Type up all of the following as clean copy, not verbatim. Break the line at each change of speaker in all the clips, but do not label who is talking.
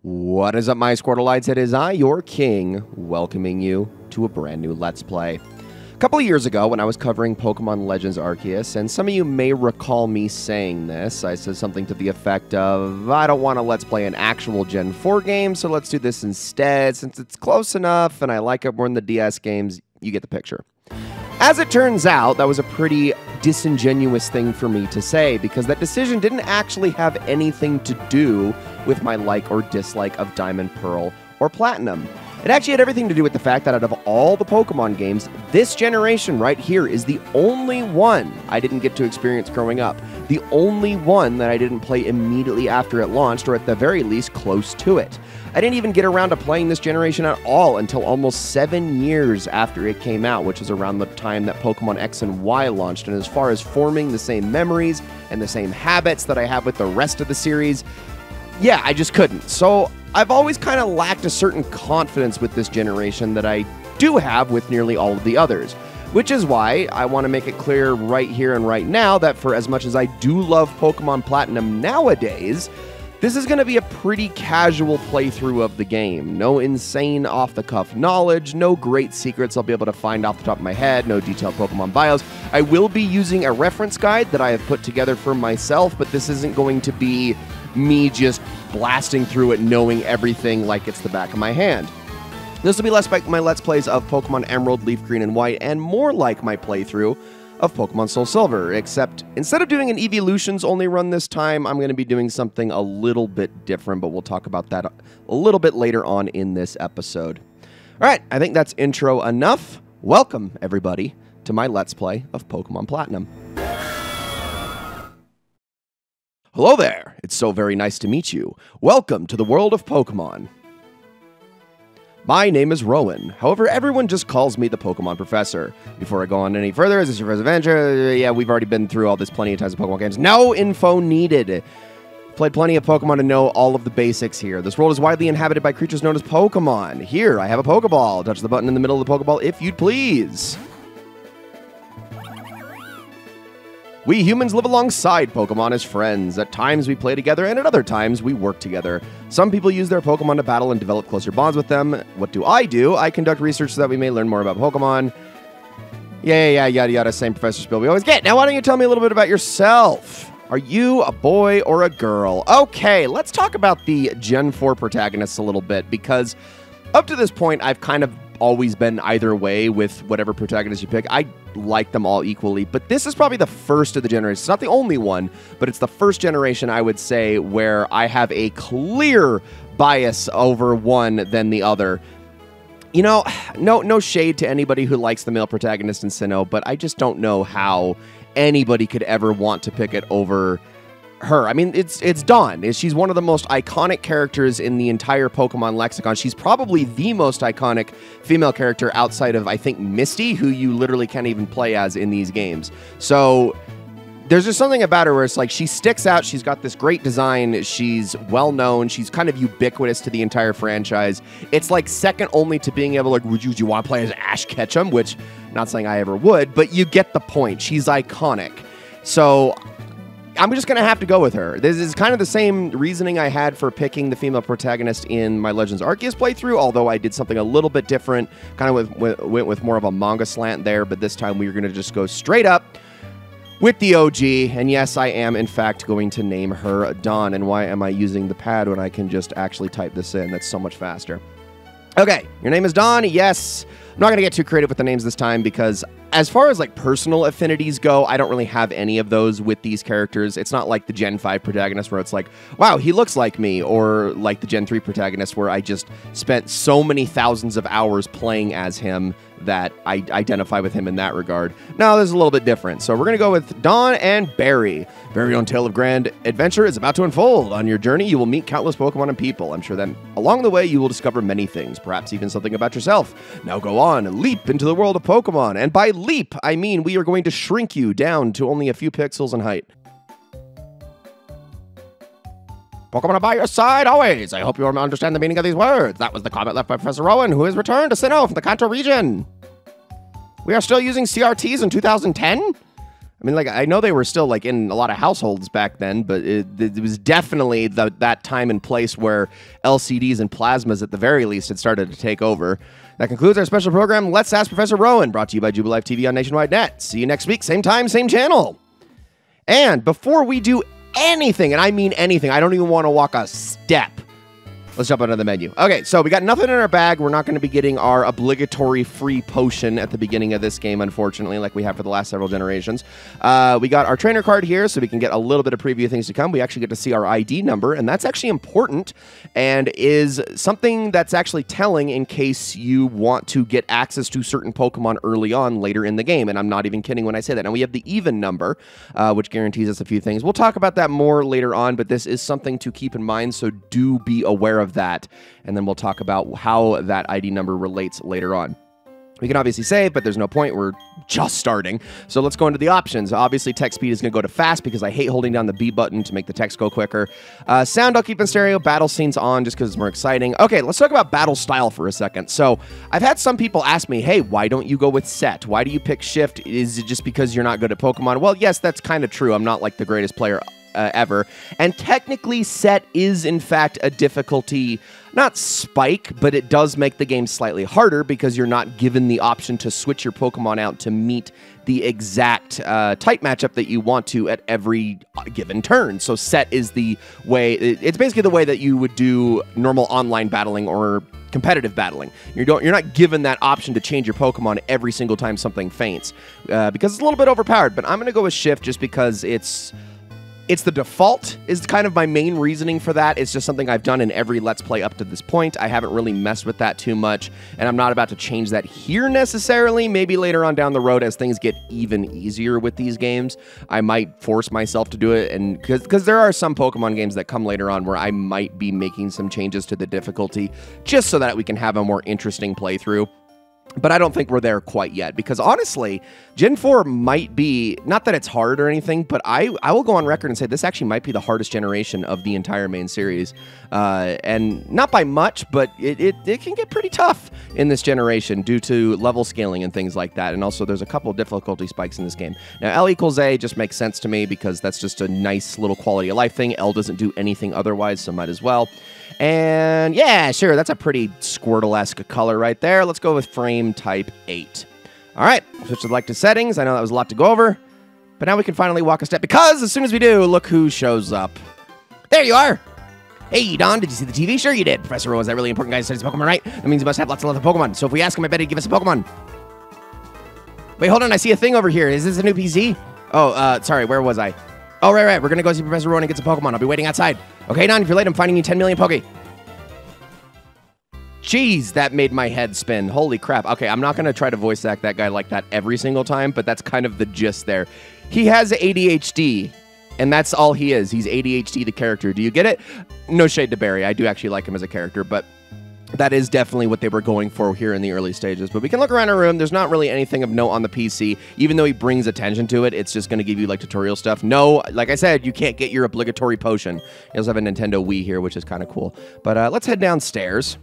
What is up, my Squirtleites? It is I, your king, welcoming you to a brand new Let's Play. A couple of years ago, when I was covering Pokemon Legends Arceus, and some of you may recall me saying this, I said something to the effect of, I don't want to Let's Play an actual Gen 4 game, so let's do this instead, since it's close enough, and I like it more than the DS games. You get the picture. As it turns out, that was a pretty disingenuous thing for me to say, because that decision didn't actually have anything to do with my like or dislike of Diamond, Pearl, or Platinum. It actually had everything to do with the fact that out of all the Pokemon games, this generation right here is the only one I didn't get to experience growing up. The only one that I didn't play immediately after it launched, or at the very least, close to it. I didn't even get around to playing this generation at all until almost 7 years after it came out, which is around the time that Pokemon X and Y launched. And as far as forming the same memories and the same habits that I have with the rest of the series, yeah, I just couldn't. So I've always kind of lacked a certain confidence with this generation that I do have with nearly all of the others. Which is why I want to make it clear right here and right now that for as much as I do love Pokemon Platinum nowadays, this is going to be a pretty casual playthrough of the game. No insane off-the-cuff knowledge, no great secrets I'll be able to find off the top of my head, no detailed Pokemon bios. I will be using a reference guide that I have put together for myself, but this isn't going to be me just blasting through it knowing everything like it's the back of my hand. This will be less like my Let's Plays of Pokemon Emerald, Leaf Green, and White, and more like my playthrough of Pokemon Soul Silver, except instead of doing an Evolutions only run this time, I'm going to be doing something a little bit different, but we'll talk about that a little bit later on in this episode. All right, I think that's intro enough. Welcome, everybody, to my Let's Play of Pokemon Platinum. Hello there, it's so very nice to meet you. Welcome to the world of Pokemon. My name is Rowan, however, everyone just calls me the Pokemon Professor. Before I go on any further, is this your first adventure? Yeah, we've already been through all this plenty of times in Pokemon games. No info needed. Played plenty of Pokemon to know all of the basics here. This world is widely inhabited by creatures known as Pokemon. Here, I have a Pokeball. Touch the button in the middle of the Pokeball if you'd please. We humans live alongside Pokemon as friends. At times we play together, and at other times we work together. Some people use their Pokemon to battle and develop closer bonds with them. What do? I conduct research so that we may learn more about Pokemon. Yeah, yada yada, same professor spiel we always get. Now why don't you tell me a little bit about yourself? Are you a boy or a girl? Okay, let's talk about the Gen 4 protagonists a little bit, because up to this point I've kind of always been either way with whatever protagonist you pick. I like them all equally, but this is probably the first of the generation. It's not the only one, but it's the first generation, I would say, where I have a clear bias over one than the other. You know, no shade to anybody who likes the male protagonist in Sinnoh, but I just don't know how anybody could ever want to pick it over her. I mean, it's Dawn. She's one of the most iconic characters in the entire Pokemon lexicon. She's probably the most iconic female character outside of, I think, Misty, who you literally can't even play as in these games. So there's just something about her where it's like she sticks out. She's got this great design. She's well-known. She's kind of ubiquitous to the entire franchise. It's like second only to being able to, like, would you want to play as Ash Ketchum? Which, not saying I ever would, but you get the point. She's iconic. So I'm just going to have to go with her. This is kind of the same reasoning I had for picking the female protagonist in my Legends Arceus playthrough, although I did something a little bit different, kind of went with more of a manga slant there, but this time we were going to just go straight up with the OG, and yes, I am, in fact, going to name her Dawn. And why am I using the pad when I can just actually type this in? That's so much faster. Okay, your name is Dawn, yes. I'm not going to get too creative with the names this time because as far as like personal affinities go, I don't really have any of those with these characters. It's not like the Gen 5 protagonist where it's like, wow, he looks like me, or like the Gen 3 protagonist where I just spent so many thousands of hours playing as him that I identify with him in that regard. Now, this is a little bit different. So we're going to go with Dawn and Barry. Very own tale of grand adventure is about to unfold. On your journey, you will meet countless Pokemon and people. I'm sure that along the way, you will discover many things, perhaps even something about yourself. Now go on, leap into the world of Pokemon. And by leap, I mean we are going to shrink you down to only a few pixels in height. Pokemon are by your side always. I hope you understand the meaning of these words. That was the comment left by Professor Rowan, who has returned to Sinnoh from the Kanto region. We are still using CRTs in 2010? I mean, like, I know they were still, like, in a lot of households back then, but it was definitely that time and place where LCDs and plasmas, at the very least, had started to take over. That concludes our special program, Let's Ask Professor Rowan, brought to you by Jubilife TV on Nationwide Net. See you next week, same time, same channel. And before we do anything, and I mean anything, I don't even want to walk a step. Let's jump onto the menu. Okay, so we got nothing in our bag. We're not going to be getting our obligatory free potion at the beginning of this game, unfortunately, like we have for the last several generations. We got our trainer card here, so we can get a little bit of preview of things to come. We actually get to see our ID number, and that's actually important and is something that's actually telling in case you want to get access to certain Pokemon early on later in the game, and I'm not even kidding when I say that. Now, we have the even number, which guarantees us a few things. We'll talk about that more later on, but this is something to keep in mind, so do be aware of that, and then we'll talk about how that ID number relates later on. We can obviously save, but there's no point. We're just starting. So let's go into the options. Obviously, text speed is going to go to fast because I hate holding down the B button to make the text go quicker. Sound I'll keep in stereo. Battle scenes on just because it's more exciting. Okay, let's talk about battle style for a second. So I've had some people ask me, hey, why don't you go with set? Why do you pick shift? Is it just because you're not good at Pokemon? Well, yes, that's kind of true. I'm not like the greatest player ever. And technically, set is, in fact, a difficulty, not spike, but it does make the game slightly harder because you're not given the option to switch your Pokemon out to meet the exact type matchup that you want to at every given turn. So set is the way, it's basically the way that you would do normal online battling or competitive battling. You're not given that option to change your Pokemon every single time something faints because it's a little bit overpowered, but I'm going to go with shift just because it's the default is kind of my main reasoning for that. It's just something I've done in every Let's Play up to this point. I haven't really messed with that too much, and I'm not about to change that here necessarily. Maybe later on down the road as things get even easier with these games, I might force myself to do it, and because there are some Pokemon games that come later on where I might be making some changes to the difficulty just so that we can have a more interesting playthrough. But I don't think we're there quite yet, because honestly, Gen 4 might be, not that it's hard or anything, but I will go on record and say this actually might be the hardest generation of the entire main series. And not by much, but it can get pretty tough in this generation due to level scaling and things like that. And also there's a couple of difficulty spikes in this game. Now, L equals A just makes sense to me because that's just a nice little quality of life thing. L doesn't do anything otherwise, so might as well. And yeah, sure, that's a pretty Squirtle-esque color right there. Let's go with frame type 8. All right, switch to like to settings. I know that was a lot to go over, but now we can finally walk a step because as soon as we do, look who shows up. There you are. Hey, Don, did you see the TV? Sure you did. Professor Rowan is that really important guy who studies Pokemon, right? That means he must have lots of love of Pokemon. So if we ask him, I bet he'd give us a Pokemon. Wait, hold on. I see a thing over here. Is this a new PC? Oh, sorry. Where was I? Oh, right. We're going to go see Professor Rowan and get some Pokemon. I'll be waiting outside. Okay, Don, if you're late, I'm finding you 10 million Poke. Jeez, that made my head spin. Holy crap. Okay, I'm not going to try to voice act that guy like that every single time, but that's kind of the gist there. He has ADHD, and that's all he is. He's ADHD, the character. Do you get it? No shade to Barry. I do actually like him as a character, but that is definitely what they were going for here in the early stages. But we can look around our room. There's not really anything of note on the PC. Even though he brings attention to it, it's just going to give you, like, tutorial stuff. No, like I said, you can't get your obligatory potion. He also have a Nintendo Wii here, which is kind of cool. But let's head downstairs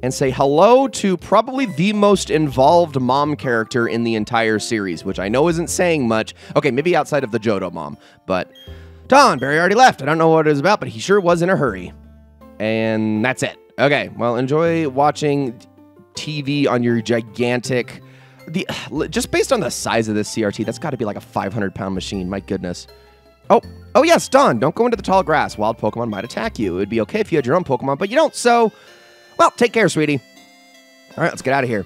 and say hello to probably the most involved mom character in the entire series, which I know isn't saying much. Okay, maybe outside of the Johto mom. But Don, Barry already left. I don't know what it was about, but he sure was in a hurry. And that's it. Okay, well, enjoy watching TV on your gigantic... just based on the size of this CRT, that's got to be like a 500-pound machine. My goodness. Oh, yes, Don, don't go into the tall grass. Wild Pokemon might attack you. It would be okay if you had your own Pokemon, but you don't, so... Well, take care, sweetie. All right, let's get out of here.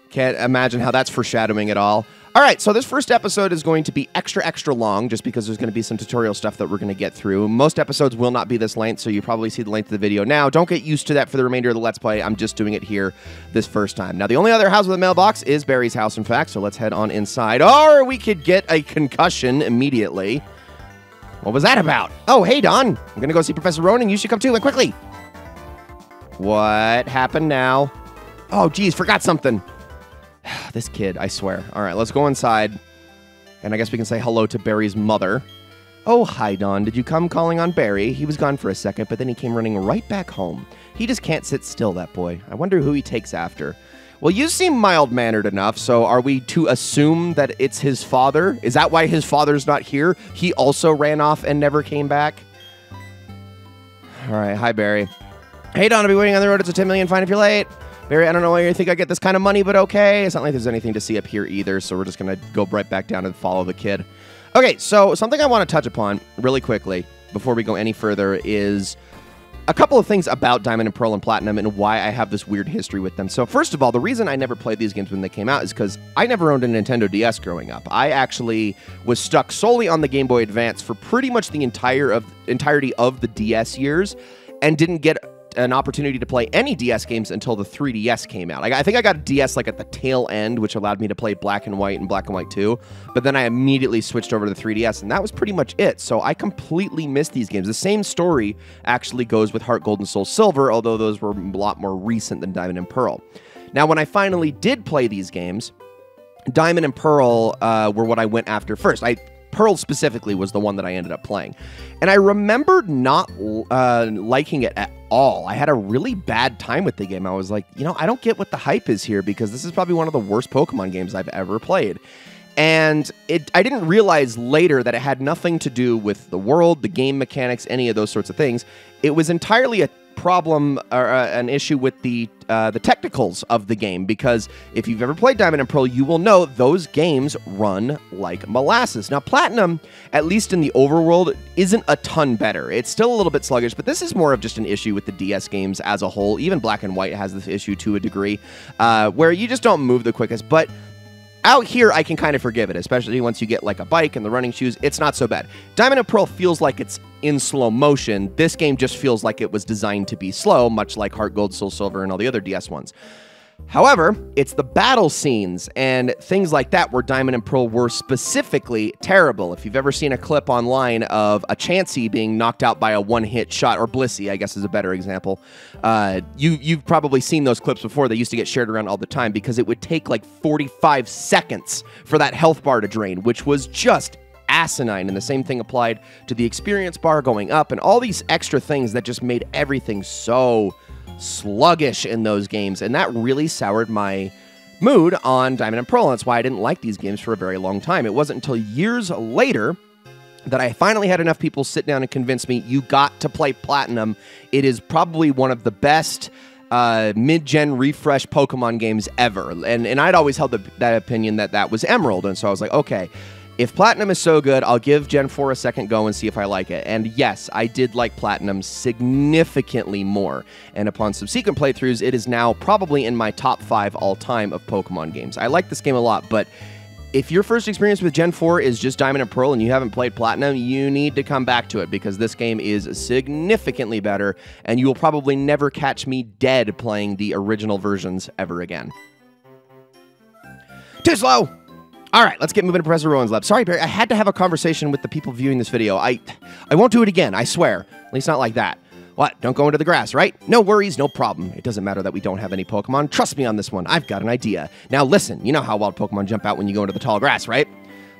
Can't imagine how that's foreshadowing at all. All right, so this first episode is going to be extra long just because there's going to be some tutorial stuff that we're going to get through. Most episodes will not be this length, so you probably see the length of the video now. Don't get used to that for the remainder of the Let's Play. I'm just doing it here this first time. Now, the only other house with a mailbox is Barry's house, in fact, so let's head on inside. Or we could get a concussion immediately. What was that about? Oh, hey, Don. I'm going to go see Professor Rowan. You should come too, and quickly. What happened now? Oh, geez, forgot something. This kid, I swear. All right, let's go inside. And I guess we can say hello to Barry's mother. Oh, hi, Don. Did you come calling on Barry? He was gone for a second, but then he came running right back home. He just can't sit still, that boy. I wonder who he takes after. Well, you seem mild-mannered enough, so are we to assume that it's his father? Is that why his father's not here? He also ran off and never came back? All right, hi, Barry. Hey, Don, I'll be waiting on the road. It's a 10 million fine if you're late. Barry, I don't know why you think I get this kind of money, but okay. It's not like there's anything to see up here either, so we're just going to go right back down and follow the kid. Okay, so something I want to touch upon really quickly before we go any further is a couple of things about Diamond and Pearl and Platinum and why I have this weird history with them. So first of all, the reason I never played these games when they came out is because I never owned a Nintendo DS growing up. I actually was stuck solely on the Game Boy Advance for pretty much the entirety of the DS years and didn't get an opportunity to play any DS games until the 3DS came out. I think I got a DS like at the tail end, which allowed me to play Black and White and Black and White 2, but then I immediately switched over to the 3DS, and that was pretty much it. So I completely missed these games. The same story actually goes with Heart Gold and Soul Silver, although those were a lot more recent than Diamond and Pearl. Now, when I finally did play these games, Diamond and Pearl were what I went after first. Pearl specifically was the one that I ended up playing. And I remember not liking it at all. I had a really bad time with the game. I was like, you know, I don't get what the hype is here because this is probably one of the worst Pokemon games I've ever played. And I didn't realize later that it had nothing to do with the world, the game mechanics, any of those sorts of things. It was entirely a problem or an issue with the technicals of the game, because if you've ever played Diamond and Pearl, you will know those games run like molasses. Now, Platinum, at least in the overworld, isn't a ton better. It's still a little bit sluggish, but this is more of just an issue with the DS games as a whole. Even Black and White has this issue to a degree, where you just don't move the quickest, but out here, I can kind of forgive it, especially once you get like a bike and the running shoes. It's not so bad. Diamond and Pearl feels like it's in slow motion. This game just feels like it was designed to be slow, much like Heart Gold, Soul Silver, and all the other DS ones. However, it's the battle scenes and things like that where Diamond and Pearl were specifically terrible. If you've ever seen a clip online of a Chansey being knocked out by a one-hit shot, or Blissey, I guess is a better example, you've probably seen those clips before. They used to get shared around all the time because it would take like 45 seconds for that health bar to drain, which was just asinine. And the same thing applied to the experience bar going up and all these extra things that just made everything so sluggish in those games, and that really soured my mood on Diamond and Pearl, and that's why I didn't like these games for a very long time. It wasn't until years later that I finally had enough people sit down and convince me, you got to play Platinum. It is probably one of the best mid-gen refresh Pokemon games ever, and I'd always held that opinion that was Emerald, and so I was like, okay, if Platinum is so good, I'll give Gen 4 a second go and see if I like it. And yes, I did like Platinum significantly more. And upon subsequent playthroughs, it is now probably in my top 5 all-time of Pokemon games. I like this game a lot, but if your first experience with Gen 4 is just Diamond and Pearl and you haven't played Platinum, you need to come back to it because this game is significantly better, and you will probably never catch me dead playing the original versions ever again. Too slow! All right, let's get moving to Professor Rowan's lab. Sorry, Barry, I had to have a conversation with the people viewing this video. I won't do it again, I swear. At least not like that. What, don't go into the grass, right? No worries, no problem. It doesn't matter that we don't have any Pokemon. Trust me on this one, I've got an idea. Now listen, you know how wild Pokemon jump out when you go into the tall grass, right?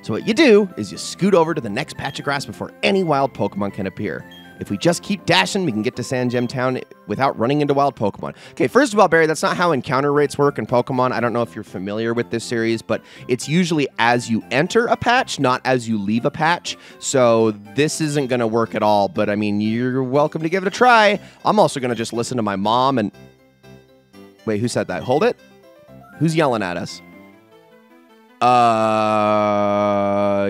So what you do is you scoot over to the next patch of grass before any wild Pokemon can appear. If we just keep dashing, we can get to Sand Gem Town without running into wild Pokemon. Okay, first of all, Barry, that's not how encounter rates work in Pokemon. I don't know if you're familiar with this series, but it's usually as you enter a patch, not as you leave a patch. So this isn't going to work at all, but I mean, you're welcome to give it a try. I'm also going to just listen to my mom and... Wait, who said that? Hold it. Who's yelling at us?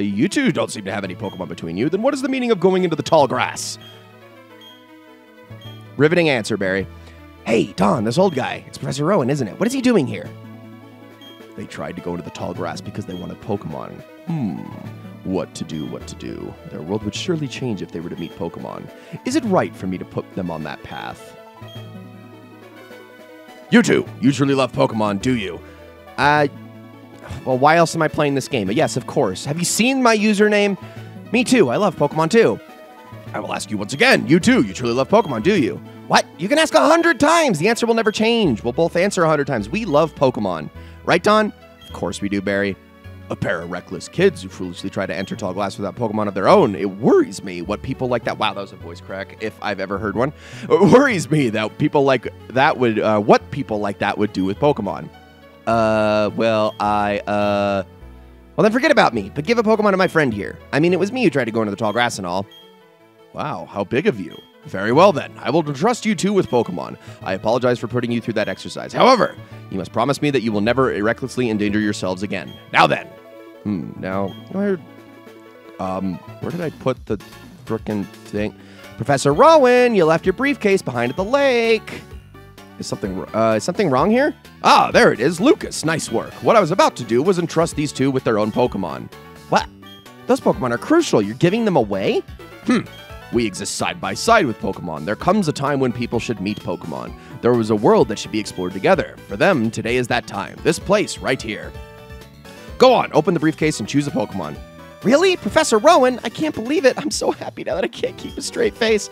You two don't seem to have any Pokemon between you. Then what is the meaning of going into the tall grass? Riveting answer, Barry. Hey, Don, this old guy. It's Professor Rowan, isn't it? What is he doing here? They tried to go into the tall grass because they wanted Pokemon. What to do, what to do. Their world would surely change if they were to meet Pokemon. Is it right for me to put them on that path? You two, you truly love Pokemon, do you? Well, why else am I playing this game? Yes, of course. Have you seen my username? Me too, I love Pokemon too. I will ask you once again, you too, you truly love Pokemon, do you? What? You can ask 100 times. The answer will never change. We'll both answer 100 times. We love Pokemon. Right, Don? Of course we do, Barry. A pair of reckless kids who foolishly try to enter tall glass without Pokemon of their own. It worries me what people like that... Wow, that was a voice crack, if I've ever heard one. It worries me that people like that would... what people like that would do with Pokemon. Well, well, then forget about me, but give a Pokemon to my friend here. I mean, it was me who tried to go into the tall grass and all. Wow, how big of you. Very well, then. I will trust you two with Pokemon. I apologize for putting you through that exercise. However, you must promise me that you will never recklessly endanger yourselves again. Now then. Now, where did I put the frickin' thing? Professor Rowan, you left your briefcase behind at the lake. Is something wrong here? Ah, there it is. Lucas, nice work. What I was about to do was entrust these two with their own Pokemon. What? Those Pokemon are crucial. You're giving them away? We exist side by side with Pokemon. There comes a time when people should meet Pokemon. There was a world that should be explored together. For them, today is that time. This place right here. Go on, open the briefcase and choose a Pokemon. Really? Professor Rowan? I can't believe it. I'm so happy now that I can't keep a straight face.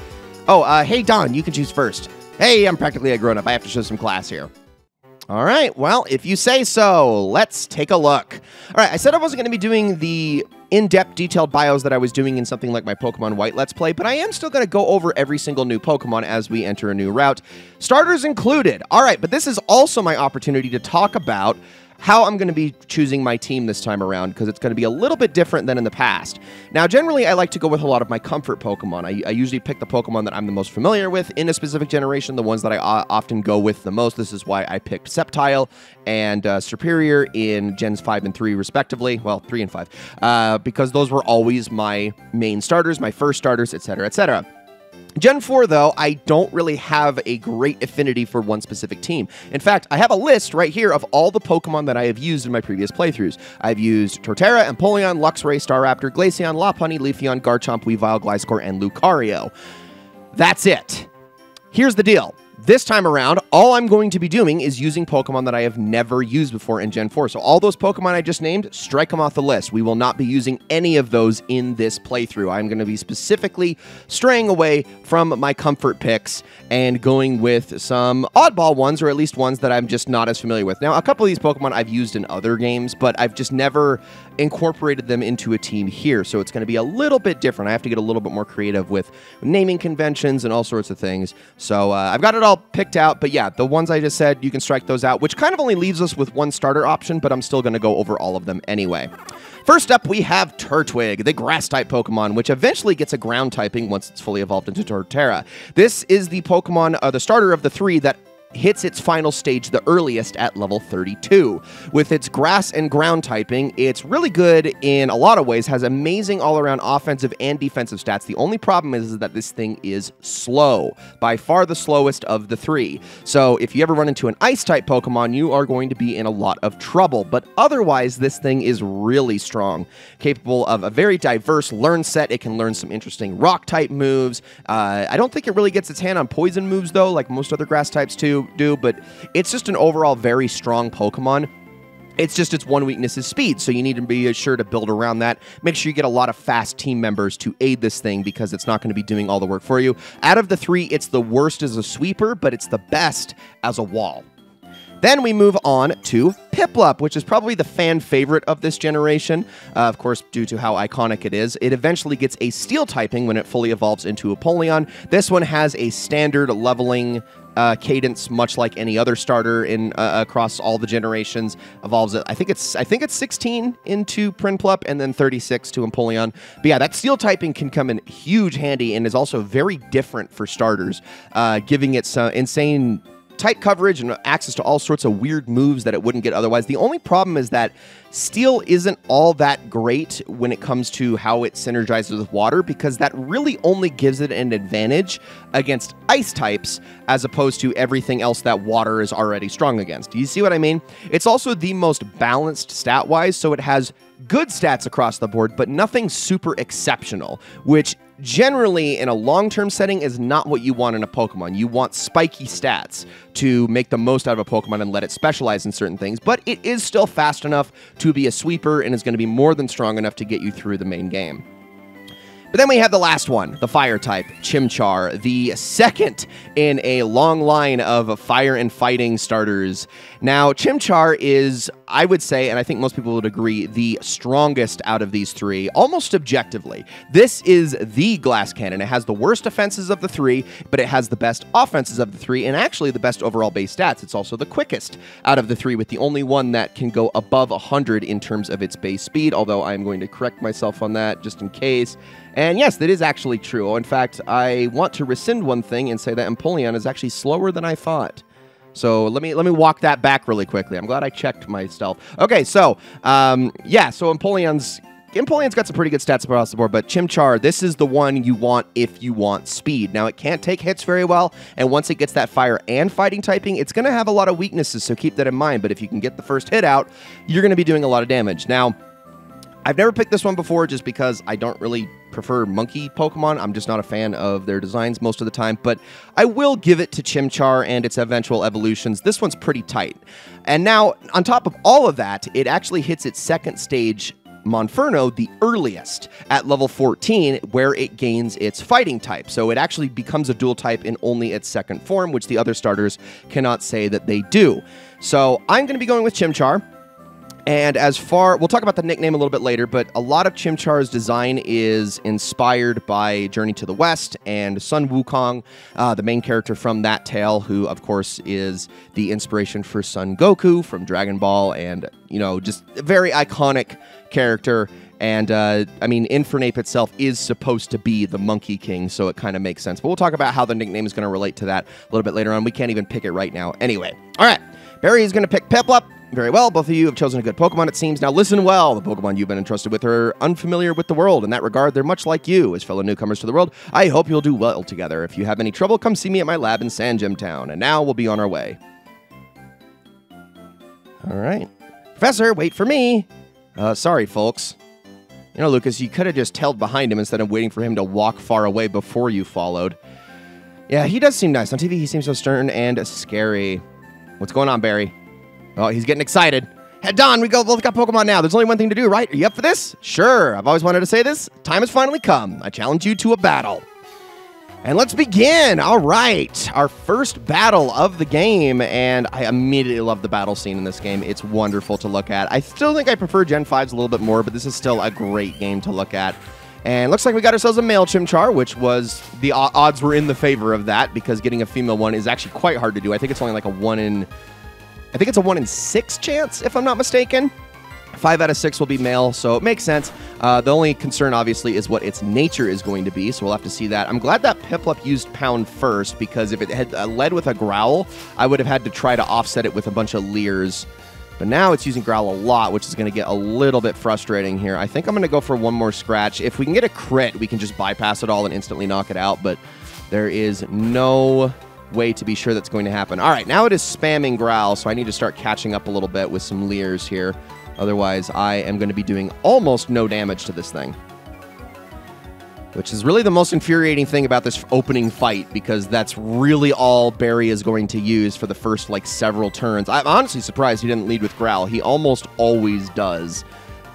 Oh, hey, Don, you can choose first. Hey, I'm practically a grown-up. I have to show some class here. All right, well, if you say so, let's take a look. All right, I said I wasn't going to be doing the in-depth detailed bios that I was doing in something like my Pokemon White Let's Play, but I am still going to go over every single new Pokemon as we enter a new route. Starters included. All right, but this is also my opportunity to talk about how I'm going to be choosing my team this time around, because it's going to be a little bit different than in the past. Now, generally, I like to go with a lot of my comfort Pokemon. I usually pick the Pokemon that I'm the most familiar with in a specific generation, the ones that I often go with the most. This is why I picked Sceptile and Serperior in Gens 5 and 3, respectively. Well, 3 and 5, because those were always my main starters, my first starters, etc., etc. Gen 4, though, I don't really have a great affinity for one specific team. In fact, I have a list right here of all the Pokemon that I have used in my previous playthroughs. I've used Torterra, Empoleon, Luxray, Staraptor, Glaceon, Lopunny, Leafeon, Garchomp, Weavile, Gliscor, and Lucario. That's it. Here's the deal. This time around, all I'm going to be doing is using Pokemon that I have never used before in Gen 4. So all those Pokemon I just named, strike them off the list. We will not be using any of those in this playthrough. I'm going to be specifically straying away from my comfort picks and going with some oddball ones, or at least ones that I'm just not as familiar with. Now, a couple of these Pokemon I've used in other games, but I've just never incorporated them into a team here. So it's going to be a little bit different. I have to get a little bit more creative with naming conventions and all sorts of things. So I've got it all picked out, but yeah, the ones I just said, you can strike those out, which kind of only leaves us with one starter option, but I'm still going to go over all of them anyway. First up, we have Turtwig, the grass-type Pokemon, which eventually gets a ground typing once it's fully evolved into Torterra. This is the Pokemon, the starter of the three that hits its final stage the earliest at level 32. With its grass and ground typing, it's really good in a lot of ways, has amazing all-around offensive and defensive stats. The only problem is that this thing is slow, by far the slowest of the three. So if you ever run into an ice-type Pokemon, you are going to be in a lot of trouble, but otherwise this thing is really strong, capable of a very diverse learn set. It can learn some interesting rock-type moves. I don't think it really gets its hand on poison moves, though, like most other grass types do, but it's just an overall very strong Pokemon. It's just its one weakness is speed, so you need to be sure to build around that. Make sure you get a lot of fast team members to aid this thing, because it's not going to be doing all the work for you. Out of the three, it's the worst as a sweeper, but it's the best as a wall. Then we move on to Piplup, which is probably the fan favorite of this generation, of course, due to how iconic it is. It eventually gets a steel typing when it fully evolves into Empoleon. This one has a standard leveling cadence, much like any other starter in across all the generations. Evolves it. I think it's 16 into Prinplup and then 36 to Empoleon. But yeah, that steel typing can come in huge handy and is also very different for starters, giving it some insane type coverage and access to all sorts of weird moves that it wouldn't get otherwise. The only problem is that Steel isn't all that great when it comes to how it synergizes with water, because that really only gives it an advantage against ice types as opposed to everything else that water is already strong against. Do you see what I mean? It's also the most balanced stat-wise, so it has good stats across the board, but nothing super exceptional, which generally in a long-term setting is not what you want in a Pokemon. You want spiky stats to make the most out of a Pokemon and let it specialize in certain things, but it is still fast enough to be a sweeper and is going to be more than strong enough to get you through the main game. But then we have the last one, the fire type, Chimchar, the second in a long line of fire and fighting starters. Now, Chimchar is, I would say, and I think most people would agree, the strongest out of these three, almost objectively. This is the glass cannon. It has the worst defenses of the three, but it has the best offenses of the three, and actually the best overall base stats. It's also the quickest out of the three, with the only one that can go above 100 in terms of its base speed, although I'm going to correct myself on that just in case. And yes, that is actually true. In fact, I want to rescind one thing and say that Empoleon is actually slower than I thought. So let me walk that back really quickly. I'm glad I checked myself. Okay, so yeah, so Empoleon's got some pretty good stats across the board, but Chimchar, this is the one you want if you want speed. Now, it can't take hits very well, and once it gets that fire and fighting typing, it's going to have a lot of weaknesses, so keep that in mind. But if you can get the first hit out, you're going to be doing a lot of damage. Now, I've never picked this one before just because I don't really prefer monkey Pokemon. I'm just not a fan of their designs most of the time, but I will give it to Chimchar and its eventual evolutions. This one's pretty tight. And now, on top of all of that, it actually hits its second stage Monferno the earliest at level 14, where it gains its fighting type. So it actually becomes a dual type in only its second form, which the other starters cannot say that they do. So I'm going to be going with Chimchar. And as far, we'll talk about the nickname a little bit later, but a lot of Chimchar's design is inspired by Journey to the West and Sun Wukong, the main character from that tale, who, of course, is the inspiration for Son Goku from Dragon Ball, and, you know, just a very iconic character. And, I mean, Infernape itself is supposed to be the Monkey King, so it kind of makes sense. But we'll talk about how the nickname is going to relate to that a little bit later on. We can't even pick it right now. Anyway, all right, Barry is going to pick Piplup. Very well, both of you have chosen a good Pokemon, it seems. Now listen well, the Pokemon you've been entrusted with are unfamiliar with the world. In that regard, they're much like you, as fellow newcomers to the world. I hope you'll do well together. If you have any trouble, come see me at my lab in San Jim Town. And now we'll be on our way. All right. Professor, wait for me. Sorry, folks. You know, Lucas, you could have just tailed behind him instead of waiting for him to walk far away before you followed. Yeah, he does seem nice. On TV, he seems so stern and scary. What's going on, Barry? Oh, he's getting excited. Head on, we both got Pokemon now. There's only one thing to do, right? Are you up for this? Sure, I've always wanted to say this. Time has finally come. I challenge you to a battle. And let's begin. All right, our first battle of the game, and I immediately love the battle scene in this game. It's wonderful to look at. I still think I prefer Gen 5's a little bit more, but this is still a great game to look at. And looks like we got ourselves a male Chimchar, which was, the odds were in the favor of that, because getting a female one is actually quite hard to do. I think it's only like a 1 in 6 chance, if I'm not mistaken. 5 out of 6 will be male, so it makes sense. The only concern, obviously, is what its nature is going to be, so we'll have to see that. I'm glad that Piplup used Pound first, because if it had led with a Growl, I would have had to try to offset it with a bunch of Leers. But now it's using Growl a lot, which is going to get a little bit frustrating here. I think I'm going to go for one more Scratch. If we can get a crit, we can just bypass it all and instantly knock it out, but there is no way to be sure that's going to happen. All right, now it is spamming Growl, so I need to start catching up a little bit with some Leers here. Otherwise, I am going to be doing almost no damage to this thing, which is really the most infuriating thing about this opening fight, because that's really all Barry is going to use for the first, like, several turns. I'm honestly surprised he didn't lead with Growl. He almost always does,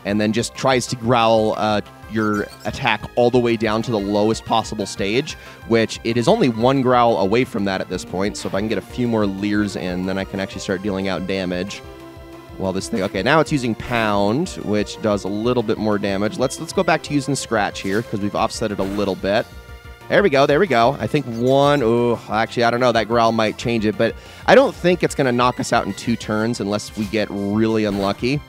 and then just tries to growl your attack all the way down to the lowest possible stage, which it is only 1 Growl away from that at this point. So if I can get a few more Leers in, then I can actually start dealing out damage. Well, this thing, okay, now it's using Pound, which does a little bit more damage. Let's go back to using Scratch here, because we've offset it a little bit. There we go, there we go. I think actually, I don't know, that Growl might change it, but I don't think it's going to knock us out in 2 turns unless we get really unlucky.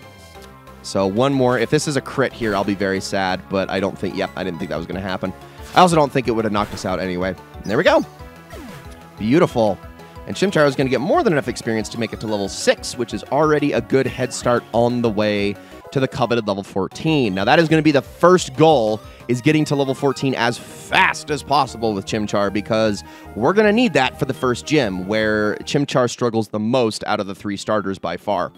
So one more. If this is a crit here, I'll be very sad, but I don't think, I didn't think that was going to happen. I also don't think it would have knocked us out anyway. And there we go. Beautiful. And Chimchar is going to get more than enough experience to make it to level 6, which is already a good head start on the way to the coveted level 14. Now, that is going to be the first goal, is getting to level 14 as fast as possible with Chimchar, because we're going to need that for the first gym, where Chimchar struggles the most out of the 3 starters by far.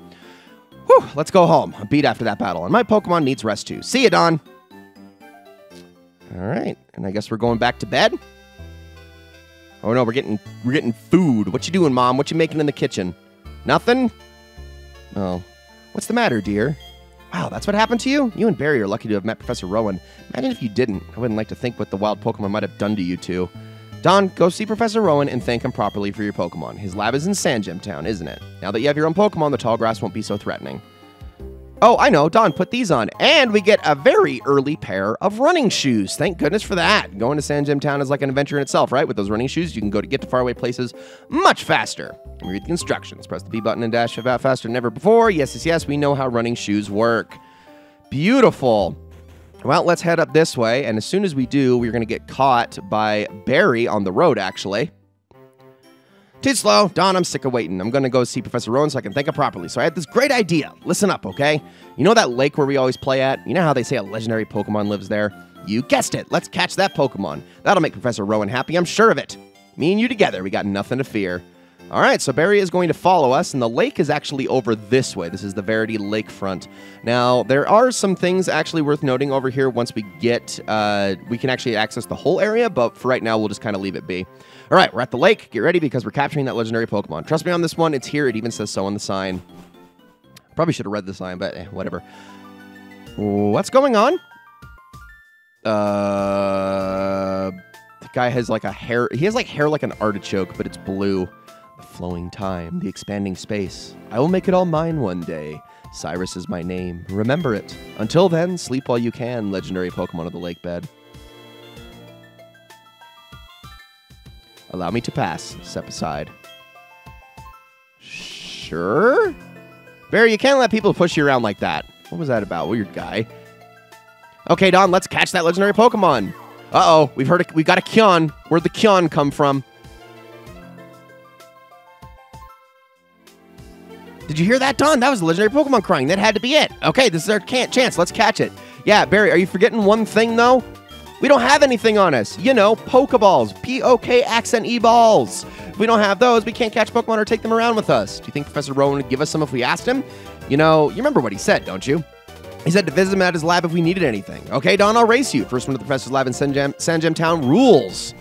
Whew, let's go home. I'm beat after that battle, and my Pokemon needs rest too. See you, Don. All right, and I guess we're going back to bed. Oh no, we're getting food. What you doing, Mom? What you making in the kitchen? Nothing? Oh, what's the matter, dear? Wow, that's what happened to you? You and Barry are lucky to have met Professor Rowan. Imagine if you didn't. I wouldn't like to think what the wild Pokemon might have done to you two. Don, go see Professor Rowan and thank him properly for your Pokemon. His lab is in Sandgem Town, isn't it? Now that you have your own Pokemon, the tall grass won't be so threatening. Oh, I know. Don, put these on. And we get a very early pair of running shoes. Thank goodness for that. Going to Sandgem Town is like an adventure in itself, right? With those running shoes, you can get to faraway places much faster. Read the instructions. Press the B button and dash about faster than ever before. Yes, yes, yes. We know how running shoes work. Beautiful. Well, let's head up this way. And as soon as we do, we're going to get caught by Barry on the road, actually. Too slow. Don, I'm sick of waiting. I'm going to go see Professor Rowan so I can think of properly. So I had this great idea. Listen up, okay? You know that lake where we always play at? You know how they say a legendary Pokemon lives there? You guessed it. Let's catch that Pokemon. That'll make Professor Rowan happy. I'm sure of it. Me and you together. We got nothing to fear. All right, so Barry is going to follow us, and the lake is actually over this way. This is the Verity Lakefront. Now, there are some things actually worth noting over here. Once we get, we can actually access the whole area, but for right now, we'll just kind of leave it be. All right, we're at the lake. Get ready because we're capturing that legendary Pokemon. Trust me on this one. It's here. It even says so on the sign. Probably should have read the sign, but whatever. What's going on? The guy has like a hair. He has like hair like an artichoke, but it's blue. The flowing time, the expanding space. I will make it all mine one day. Cyrus is my name. Remember it. Until then, sleep while you can, legendary Pokemon of the lake bed. Allow me to pass. Step aside. Sure? Barry, you can't let people push you around like that. What was that about? Weird guy. Okay, Don, let's catch that legendary Pokemon. Uh-oh, we've got a Kyon. Where'd the Kyon come from? Did you hear that, Don? That was a legendary Pokemon crying. That had to be it. Okay, this is our chance. Let's catch it. Yeah, Barry, are you forgetting one thing, though? We don't have anything on us. You know, Pokeballs. P-O-K-accent-E balls. If we don't have those, we can't catch Pokemon or take them around with us. Do you think Professor Rowan would give us some if we asked him? You know, you remember what he said, don't you? He said to visit him at his lab if we needed anything. Okay, Don, I'll race you. First one to the Professor's lab in Sandgem Town rules.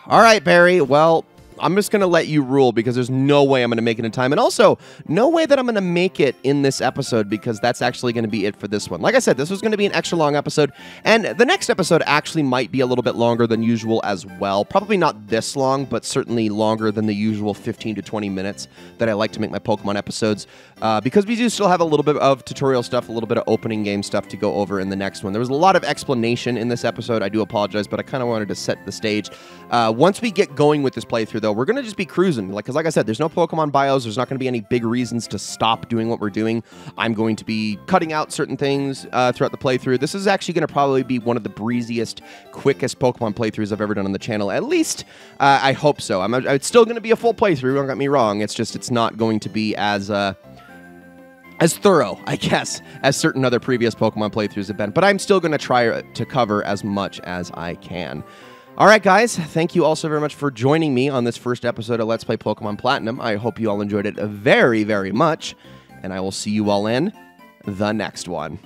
All right, Barry. Well, I'm just going to let you rule because there's no way I'm going to make it in time. And also, no way that I'm going to make it in this episode because that's actually going to be it for this one. Like I said, this was going to be an extra long episode. And the next episode actually might be a little bit longer than usual as well. Probably not this long, but certainly longer than the usual 15 to 20 minutes that I like to make my Pokemon episodes. Because we do still have a little bit of tutorial stuff, a little bit of opening game stuff to go over in the next one. There was a lot of explanation in this episode. I do apologize, but I kind of wanted to set the stage. Once we get going with this playthrough, though, we're going to just be cruising. Because like I said, there's no Pokemon bios. There's not going to be any big reasons to stop doing what we're doing. I'm going to be cutting out certain things throughout the playthrough. This is actually going to probably be one of the breeziest, quickest Pokemon playthroughs I've ever done on the channel. At least, I hope so. It's still going to be a full playthrough, don't get me wrong. It's just, it's not going to be as thorough, I guess, as certain other previous Pokemon playthroughs have been. But I'm still going to try to cover as much as I can. All right, guys, thank you all so very much for joining me on this first episode of Let's Play Pokemon Platinum. I hope you all enjoyed it very, very much, and I will see you all in the next one.